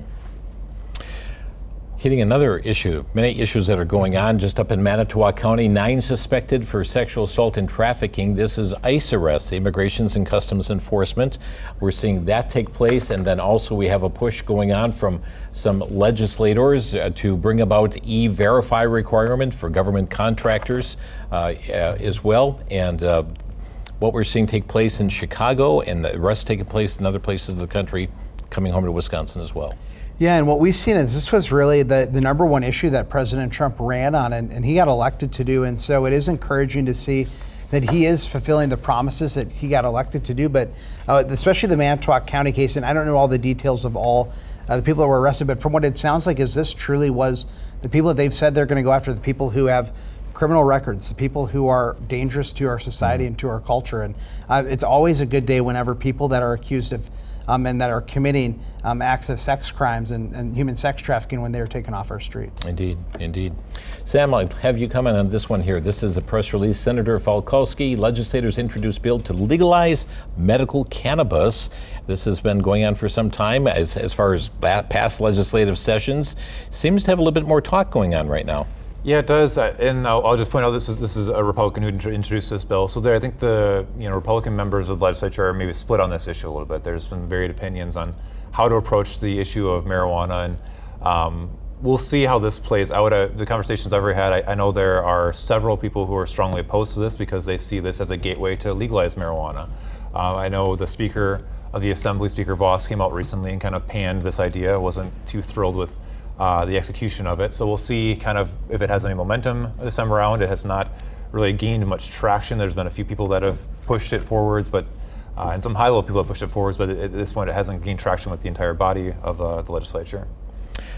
Hitting another issue, many issues that are going on just up in Manitowoc County. 9 suspected for sexual assault and trafficking. This is ICE arrests, Immigrations and Customs Enforcement. We're seeing that take place, and then also we have a push going on from some legislators to bring about e-verify requirement for government contractors as well. And what we're seeing take place in Chicago and the rest taking place in other places of the country coming home to Wisconsin as well. Yeah, and what we've seen is this was really the number one issue that President Trump ran on and he got elected to do. And so it is encouraging to see that he is fulfilling the promises that he got elected to do. But especially the Manitowoc County case, and I don't know all the details of all the people that were arrested, but from what it sounds like is this truly was the people that they've said they're going to go after, the people who have criminal records, the people who are dangerous to our society and to our culture. And it's always a good day whenever people that are accused of and that are committing acts of sex crimes and human sex trafficking when they are taken off our streets. Indeed, indeed. Sam, I'll have you comment on this one here. This is a press release. Senator Falkowski, legislators introduced bill to legalize medical cannabis. This has been going on for some time as far as past legislative sessions. Seems to have a little bit more talk going on right now. Yeah, it does, and I'll just point out this is a Republican who introduced this bill. So I think the Republican members of the legislature are maybe split on this issue a little bit. There's been varied opinions on how to approach the issue of marijuana, and we'll see how this plays out. The conversations I've ever had, I know there are several people who are strongly opposed to this because they see this as a gateway to legalize marijuana. I know the Speaker of the Assembly, Speaker Voss, came out recently and kind of panned this idea. Wasn't too thrilled with the execution of it. So we'll see kind of if it has any momentum this time around. It has not really gained much traction. There's been a few people that have pushed it forwards, but and some high-level people have pushed it forwards, but at this point it hasn't gained traction with the entire body of the legislature.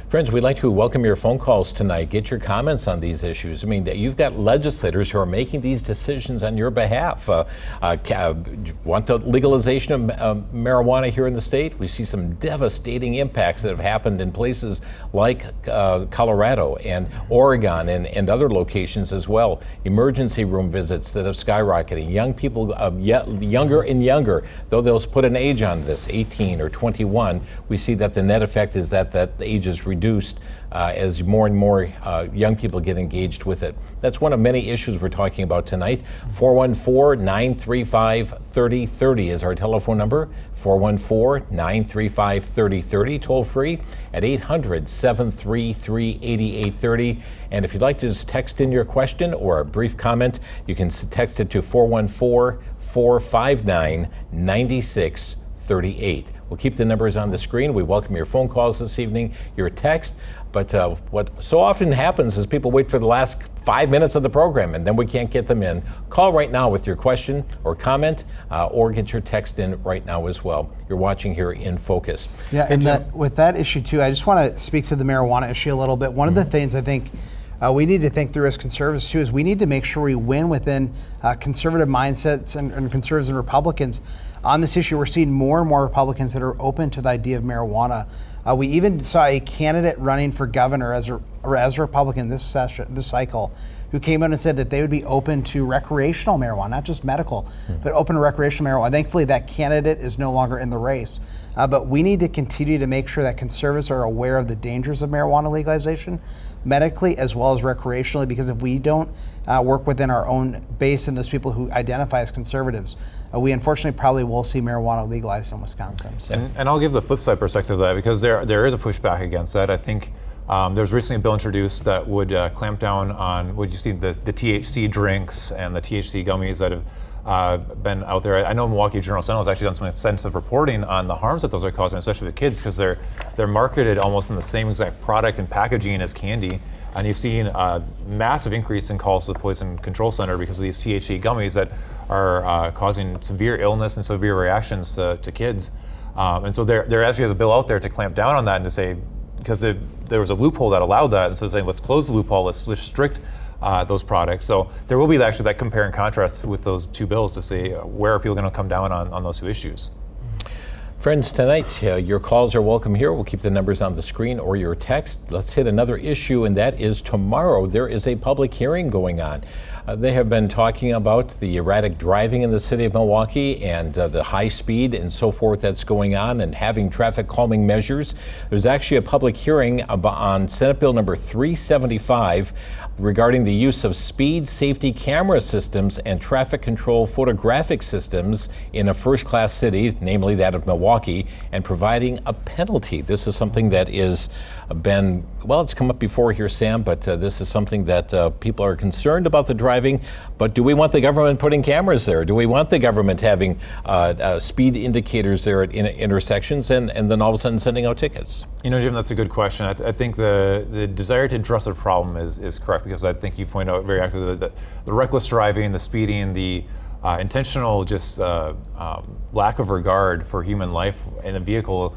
Friends, we'd like to welcome your phone calls tonight. Get your comments on these issues. I mean, you've got legislators who are making these decisions on your behalf. Want the legalization of marijuana here in the state? We see some devastating impacts that have happened in places like Colorado and Oregon and other locations as well. Emergency room visits that have skyrocketed. Young people, younger and younger, though they'll put an age on this, 18 or 21, we see that the net effect is that the age is reduced as more and more young people get engaged with it. That's one of many issues we're talking about tonight. 414-935-3030 is our telephone number. 414-935-3030, toll free at 800-733-8830. And if you'd like to just text in your question or a brief comment, you can text it to 414-459-9630. 38. We'll keep the numbers on the screen. We welcome your phone calls this evening, your text. But what so often happens is people wait for the last 5 minutes of the program and then we can't get them in. Call right now with your question or comment, or get your text in right now as well. You're watching here in Focus. Yeah, and with that issue too, I just want to speak to the marijuana issue a little bit. One of the things I think we need to think through as conservatives too is we need to make sure we win within conservative mindsets and conservatives and Republicans. On this issue, we're seeing more and more Republicans that are open to the idea of marijuana. We even saw a candidate running for governor as a Republican this cycle, who came out and said that they would be open to recreational marijuana, not just medical, but open to recreational marijuana. Thankfully, that candidate is no longer in the race. But we need to continue to make sure that conservatives are aware of the dangers of marijuana legalization, medically as well as recreationally, because if we don't work within our own base and those people who identify as conservatives, we unfortunately probably will see marijuana legalized in Wisconsin. So. And I'll give the flip side perspective of that, because there is a pushback against that. I think there was recently a bill introduced that would clamp down on what you see the THC drinks and the THC gummies that have been out there. I know Milwaukee Journal Sentinel has actually done some extensive reporting on the harms that those are causing, especially with kids, because they're marketed almost in the same exact product and packaging as candy. And you've seen a massive increase in calls to the Poison Control Center because of these THC gummies that are causing severe illness and severe reactions to kids. And so there actually is a bill out there to clamp down on that and to say, because there was a loophole that allowed that, and so saying let's close the loophole, let's restrict those products. So there will be actually that compare and contrast with those two bills to see where are people going to come down on those two issues. Friends, tonight your calls are welcome here. We'll keep the numbers on the screen or your text. Let's hit another issue, and that is tomorrow there is a public hearing going on. They have been talking about the erratic driving in the city of Milwaukee and the high speed and so forth that's going on, and having traffic calming measures. There's actually a public hearing on Senate Bill number 375 regarding the use of speed safety camera systems and traffic control photographic systems in a first-class city, namely that of Milwaukee, and providing a penalty. This is something that is been, well, it's come up before here, Sam, but this is something that people are concerned about the driving. But do we want the government putting cameras there? Do we want the government having speed indicators there at intersections and then all of a sudden sending out tickets? You know, Jim, that's a good question. I think the desire to address a problem is correct, because I think you point out very accurately that the reckless driving, the speeding, the intentional just lack of regard for human life in a vehicle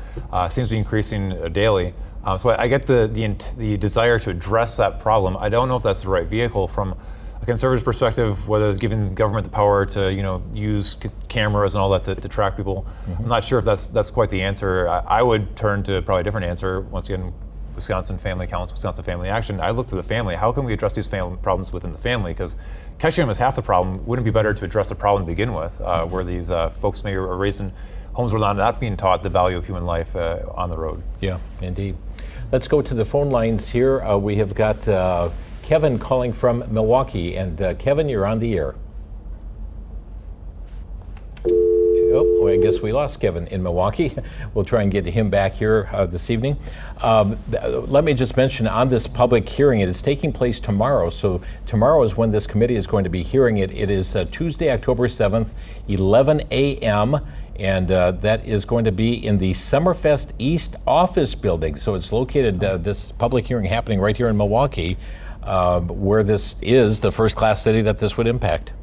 seems to be increasing daily. So I get the desire to address that problem. I don't know if that's the right vehicle from a conservative perspective, whether it's giving the government the power to use cameras and all that to track people. I'm not sure if that's quite the answer. I would turn to probably a different answer. Once again, Wisconsin Family Council, Wisconsin Family Action. I look to the family. How can we address these problems within the family? Because catching them is half the problem. Wouldn't it be better to address the problem to begin with, where these folks may are raised in homes where they're not being taught the value of human life on the road? Yeah, indeed. Let's go to the phone lines here. We have got Kevin calling from Milwaukee. And Kevin, you're on the air. Oh, I guess we lost Kevin in Milwaukee. We'll try and get him back here this evening. Let me just mention on this public hearing, it is taking place tomorrow. So tomorrow is when this committee is going to be hearing it. It is Tuesday, October 7th, 11 a.m. And that is going to be in the Summerfest East office building. So it's located, this public hearing happening right here in Milwaukee, where this is the first class city that this would impact.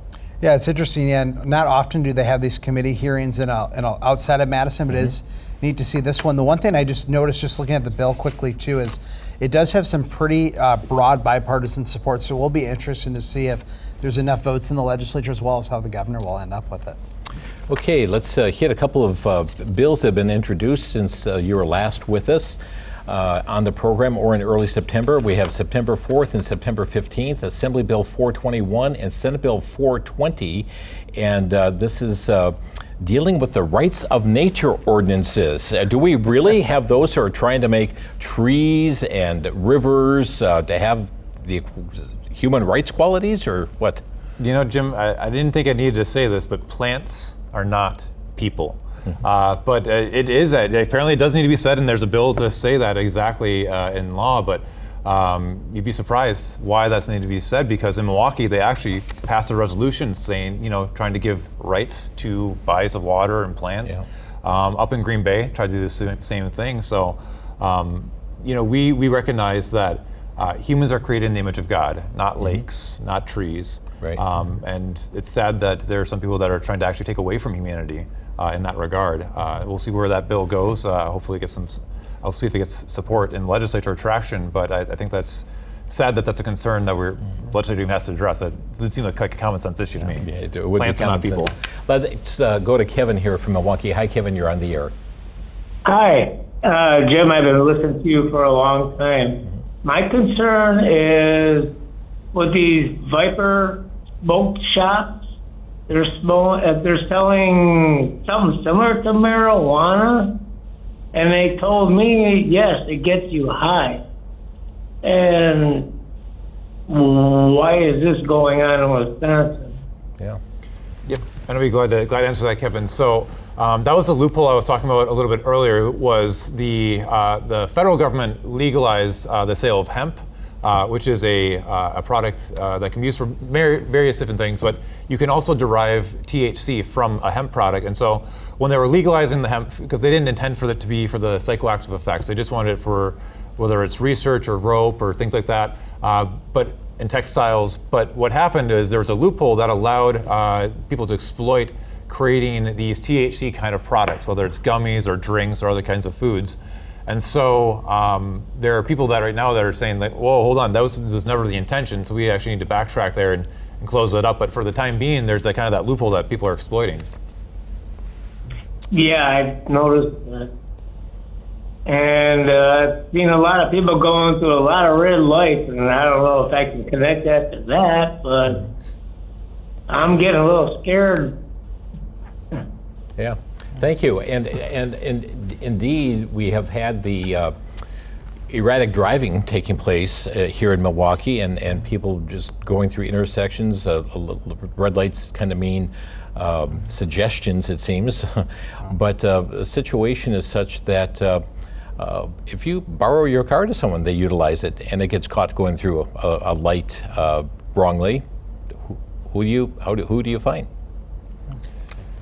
Yeah, it's interesting. And not often do they have these committee hearings in outside of Madison, but it is neat to see this one. The one thing I just noticed, just looking at the bill quickly too, is it does have some pretty broad bipartisan support. So we'll be interested to see if there's enough votes in the legislature, as well as how the governor will end up with it. Okay, let's hit a couple of bills that have been introduced since you were last with us on the program, or in early September. We have September 4th and September 15th, Assembly Bill 421 and Senate Bill 420. And this is dealing with the rights of nature ordinances. Do we really have those who are trying to make trees and rivers to have the human rights qualities, or what? You know, Jim, I didn't think I needed to say this, but plants are not people. But it is, apparently it does need to be said, and there's a bill to say that exactly in law, but you'd be surprised why that's needed to be said, because in Milwaukee they actually passed a resolution saying, trying to give rights to bodies of water and plants. up in Green Bay tried to do the same thing. So, we recognize that humans are created in the image of God, not lakes, not trees. Right. And it's sad that there are some people that are trying to actually take away from humanity in that regard. We'll see where that bill goes. Hopefully, I'll see if it gets support in legislature or traction. But I think that's sad that that's a concern that legislature even has to address. It would seem like a common sense issue to me. Yeah, it would Plants be are not common people. sense. Let's go to Kevin here from Milwaukee. Hi, Kevin. You're on the air. Hi, Jim. I've been listening to you for a long time. My concern is with these Viper smoke shops. They're selling something similar to marijuana, and they told me, yes, it gets you high. And why is this going on in Wisconsin? Yeah. Yep, and I'll be glad to answer that, Kevin. So that was the loophole I was talking about a little bit earlier. Was the federal government legalized the sale of hemp, which is a product that can be used for various different things, but you can also derive THC from a hemp product. And so when they were legalizing the hemp, because they didn't intend for it to be for the psychoactive effects, they just wanted it for whether it's research or rope or things like that, but in textiles. But what happened is there was a loophole that allowed people to exploit creating these THC kind of products, whether it's gummies or drinks or other kinds of foods. And so there are people that right now that are saying that, whoa, hold on, that was never the intention, so we actually need to backtrack there and close it up. But for the time being, there's that kind of that loophole that people are exploiting. Yeah, I've noticed that. And I've seen a lot of people going through a lot of red lights, and I don't know if I can connect that to that, but I'm getting a little scared. Yeah. Thank you. And indeed, we have had the erratic driving taking place here in Milwaukee, and people just going through intersections. Red lights kind of mean suggestions, it seems. But the situation is such that if you borrow your car to someone, they utilize it, and it gets caught going through a light wrongly. Who do you find?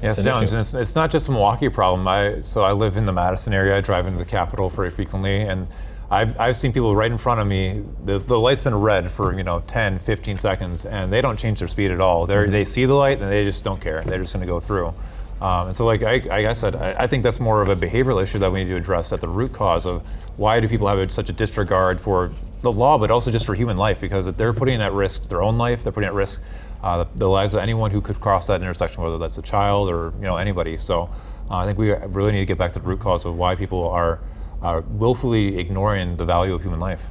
Yeah, it's a challenge, and it's not just a Milwaukee problem. I live in the Madison area. I drive into the Capitol pretty frequently, and I've seen people right in front of me. The light's been red for 10, 15 seconds, and they don't change their speed at all. They see the light and they just don't care. They're just going to go through. And so, like I said, I think that's more of a behavioral issue that we need to address at the root cause of why do people have such a disregard for the law, but also just for human life, because they're putting at risk their own life. They're putting at risk the lives of anyone who could cross that intersection, whether that's a child or anybody. So I think we really need to get back to the root cause of why people are willfully ignoring the value of human life.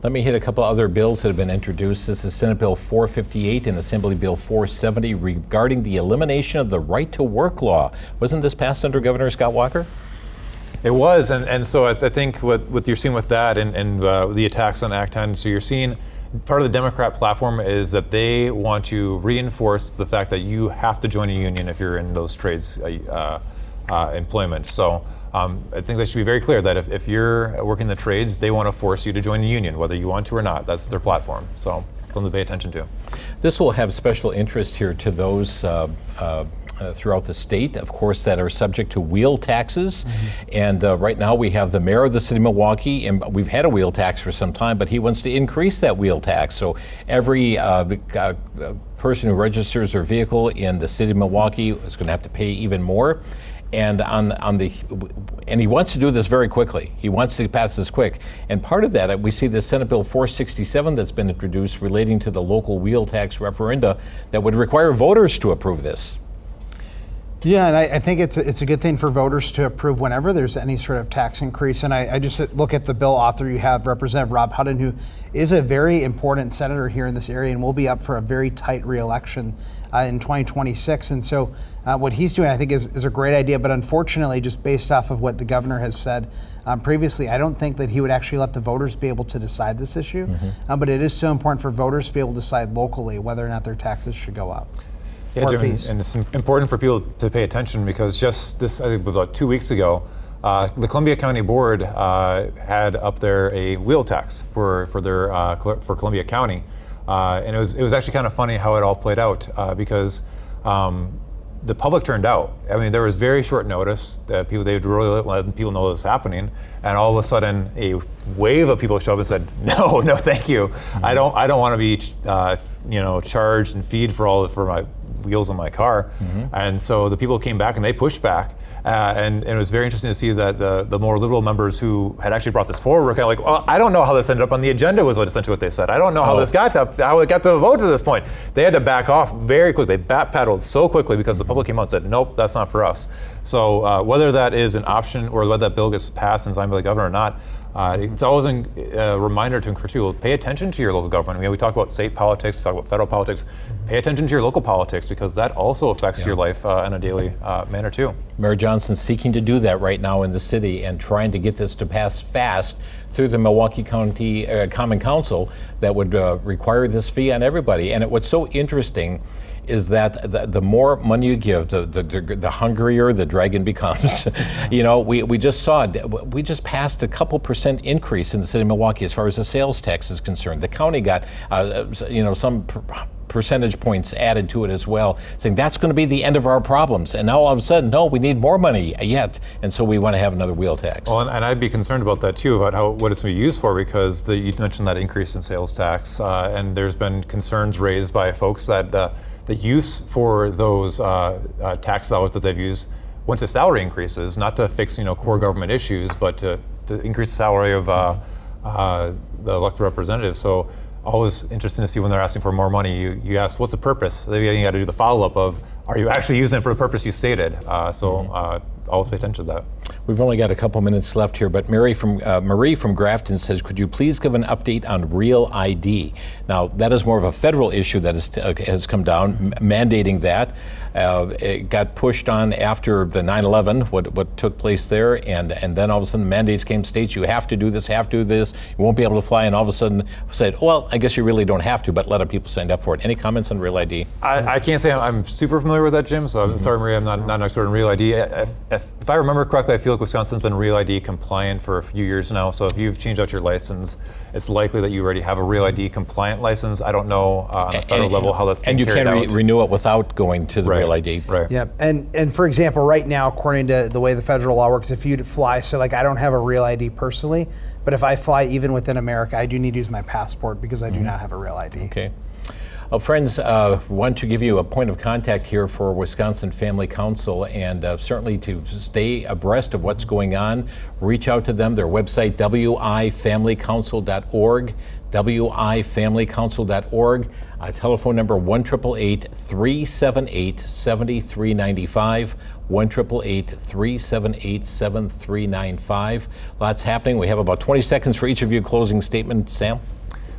Let me hit a couple other bills that have been introduced. This is Senate Bill 458 and Assembly Bill 470 regarding the elimination of the right to work law. Wasn't this passed under Governor Scott Walker? It was, and so I think what you're seeing with that and the attacks on Act 10, so you're seeing part of the Democrat platform is that they want to reinforce the fact that you have to join a union if you're in those trades employment. So I think they should be very clear that if you're working the trades, they want to force you to join a union, whether you want to or not. That's their platform. So something to pay attention to. This will have special interest here to those throughout the state, of course, that are subject to wheel taxes. And right now we have the mayor of the city of Milwaukee, and we've had a wheel tax for some time, but he wants to increase that wheel tax. So every person who registers their vehicle in the city of Milwaukee is going to have to pay even more. And and he wants to do this very quickly. He wants to pass this quick. And part of that, we see the Senate Bill 467 that's been introduced relating to the local wheel tax referenda that would require voters to approve this. Yeah, and I think it's a good thing for voters to approve whenever there's any sort of tax increase. And I just look at the bill author you have, Representative Rob Hutton, who is a very important senator here in this area and will be up for a very tight re-election in 2026. And so what he's doing, I think, is a great idea. But unfortunately, just based off of what the governor has said previously, I don't think that he would actually let the voters be able to decide this issue. But it is so important for voters to be able to decide locally whether or not their taxes should go up. Yeah, Jim, and it's important for people to pay attention because just this, I think it was about 2 weeks ago, the Columbia County Board had up there a wheel tax for Columbia County, and it was actually kind of funny how it all played out because the public turned out. I mean, there was very short notice that they'd really let people know this was happening, and all of a sudden, a wave of people showed up and said, "No, thank you. I don't want to be, charged and feed for my wheels on my car." And so the people came back and they pushed back. And it was very interesting to see that the more liberal members who had actually brought this forward were kind of like, well, I don't know how this ended up on the agenda was essentially what they said. I don't know how how it got to the vote to this point. They had to back off very quickly. They backpedaled so quickly because the public came out and said, nope, that's not for us. So whether that is an option or whether that bill gets passed and signed by the governor or not, it's always a reminder to encourage people to pay attention to your local government. I mean, we talk about state politics, we talk about federal politics. Pay attention to your local politics because that also affects your life in a daily manner too. Mayor Johnson's seeking to do that right now in the city and trying to get this to pass fast through the Milwaukee County Common Council that would require this fee on everybody. And what's so interesting is that the more money you give, the hungrier the dragon becomes. We just saw it. We just passed a couple % increase in the city of Milwaukee as far as the sales tax is concerned. The county got, some percentage points added to it as well, saying that's going to be the end of our problems. And now all of a sudden, no, we need more money yet. And so we want to have another wheel tax. Well, and I'd be concerned about that too, about what it's going to be used for, because you mentioned that increase in sales tax, and there's been concerns raised by folks that the use for those tax dollars that they've used went to salary increases, not to fix core government issues, but to increase the salary of the elected representatives. So always interesting to see when they're asking for more money. You ask, what's the purpose? Then you got to do the follow-up of, are you actually using it for the purpose you stated? Always pay attention to that. We've only got a couple minutes left here, but Marie from Grafton says, could you please give an update on Real ID? Now, that is more of a federal issue that has come down, mandating that. It got pushed on after the 9/11, what took place there, and then all of a sudden mandates came to states, you have to do this, you won't be able to fly, and all of a sudden said, well, I guess you really don't have to, but a lot of people signed up for it. Any comments on Real ID? I can't say I'm super familiar with that, Jim, so I'm sorry, Maria, I'm not an expert in Real ID. If I remember correctly, I feel like Wisconsin's been Real ID compliant for a few years now, so if you've changed out your license, it's likely that you already have a Real ID compliant license. I don't know on the federal level how that's being carried out. And you can renew it without going to the Real ID. Right. Yeah, and for example, right now, according to the way the federal law works, if you fly, so like I don't have a Real ID personally, but if I fly even within America, I do need to use my passport because I do not have a Real ID. Okay. Well, friends, want to give you a point of contact here for Wisconsin Family Council, and certainly to stay abreast of what's going on, reach out to them. Their website, wifamilycouncil.org, wifamilycouncil.org. Telephone number 1-888-378-7395, 1-888-378-7395. Lots happening. We have about 20 seconds for each of you. Closing statement, Sam?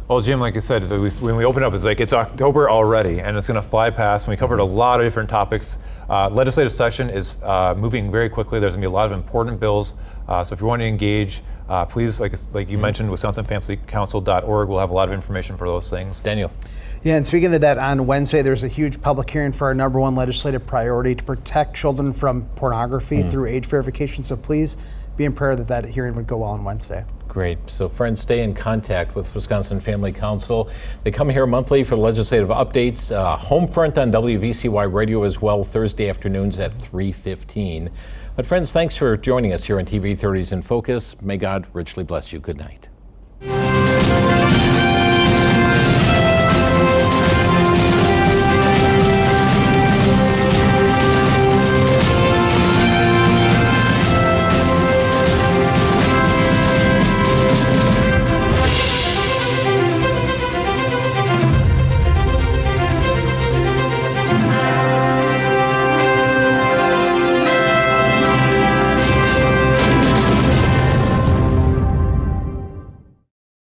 Well, Jim, like I said, when we open up, it's October already, and it's going to fly past. And we covered a lot of different topics. Legislative session is moving very quickly. There's going to be a lot of important bills. So if you want to engage, please, like you mentioned, WisconsinFamilyCouncil.org. We'll have a lot of information for those things. Daniel. Yeah, and speaking of that, on Wednesday, there's a huge public hearing for our #1 legislative priority to protect children from pornography through age verification. So please be in prayer that hearing would go well on Wednesday. Great. So friends, stay in contact with Wisconsin Family Council. They come here monthly for legislative updates. Homefront on WVCY Radio as well, Thursday afternoons at 3:15. But friends, thanks for joining us here on TV 30's In Focus. May God richly bless you. Good night.